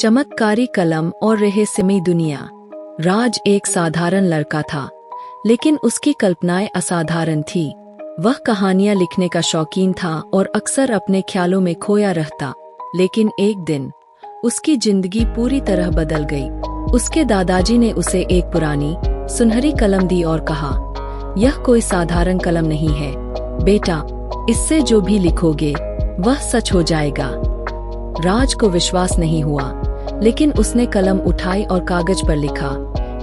चमत्कारी कलम और रहस्यमयी दुनिया। राज एक साधारण लड़का था, लेकिन उसकी कल्पनाएं असाधारण थी। वह कहानियां लिखने का शौकीन था और अक्सर अपने ख्यालों में खोया रहता। लेकिन एक दिन उसकी जिंदगी पूरी तरह बदल गई। उसके दादाजी ने उसे एक पुरानी सुनहरी कलम दी और कहा, यह कोई साधारण कलम नहीं है बेटा, इससे जो भी लिखोगे वह सच हो जाएगा। राज को विश्वास नहीं हुआ, लेकिन उसने कलम उठाई और कागज पर लिखा,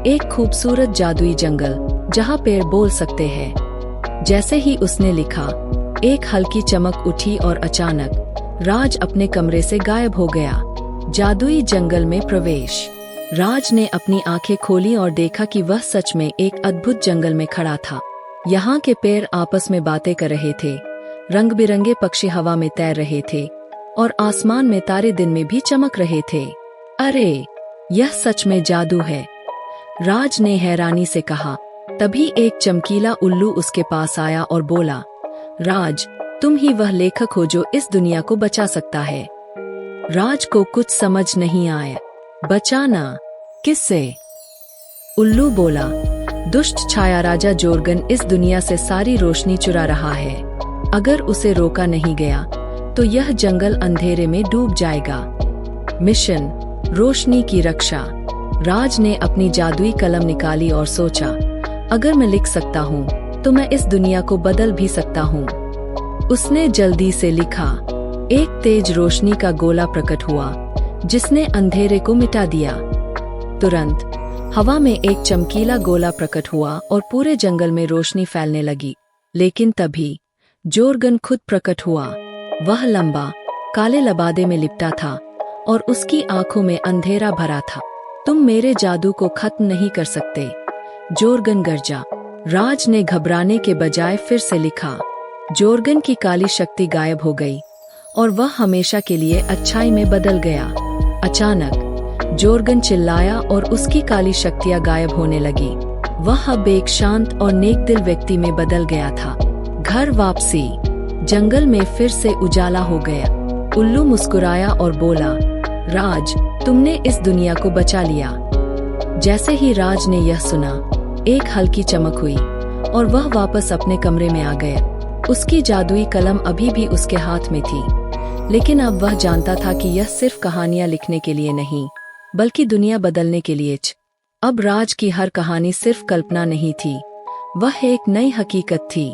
एक खूबसूरत जादुई जंगल जहाँ पेड़ बोल सकते हैं। जैसे ही उसने लिखा, एक हल्की चमक उठी और अचानक राज अपने कमरे से गायब हो गया। जादुई जंगल में प्रवेश। राज ने अपनी आंखें खोली और देखा कि वह सच में एक अद्भुत जंगल में खड़ा था। यहाँ के पेड़ आपस में बातें कर रहे थे, रंग बिरंगे पक्षी हवा में तैर रहे थे और आसमान में तारे दिन में भी चमक रहे थे। अरे, यह सच में जादू है, राज ने हैरानी से कहा। तभी एक चमकीला उल्लू उसके पास आया और बोला, राज, तुम ही वह लेखक हो जो इस दुनिया को बचा सकता है। राज को कुछ समझ नहीं आया। बचाना? किससे? उल्लू बोला, दुष्ट छाया राजा जोरगन इस दुनिया से सारी रोशनी चुरा रहा है। अगर उसे रोका नहीं गया तो यह जंगल अंधेरे में डूब जाएगा। मिशन रोशनी की रक्षा। राज ने अपनी जादुई कलम निकाली और सोचा, अगर मैं लिख सकता हूँ तो मैं इस दुनिया को बदल भी सकता हूँ। उसने जल्दी से लिखा। एक तेज रोशनी का गोला प्रकट हुआ जिसने अंधेरे को मिटा दिया। तुरंत हवा में एक चमकीला गोला प्रकट हुआ और पूरे जंगल में रोशनी फैलने लगी। लेकिन तभी जोरगन खुद प्रकट हुआ। वह लंबा काले लबादे में लिपटा था और उसकी आंखों में अंधेरा भरा था। तुम मेरे जादू को खत्म नहीं कर सकते, जोरगन गरजा। राज ने घबराने के बजाय फिर से लिखा। जोरगन की काली शक्ति गायब हो गई और वह हमेशा के लिए अच्छाई में बदल गया। अचानक जोरगन चिल्लाया और उसकी काली शक्तियां गायब होने लगी। वह अब एक शांत और नेक दिल व्यक्ति में बदल गया था। घर वापसी। जंगल में फिर से उजाला हो गया। उल्लू मुस्कुराया और बोला, राज, तुमने इस दुनिया को बचा लिया। जैसे ही राज ने यह सुना, एक हल्की चमक हुई और वह वापस अपने कमरे में आ गया। उसकी जादुई कलम अभी भी उसके हाथ में थी, लेकिन अब वह जानता था कि यह सिर्फ कहानियां लिखने के लिए नहीं, बल्कि दुनिया बदलने के लिए। अब राज की हर कहानी सिर्फ कल्पना नहीं थी, वह एक नई हकीकत थी।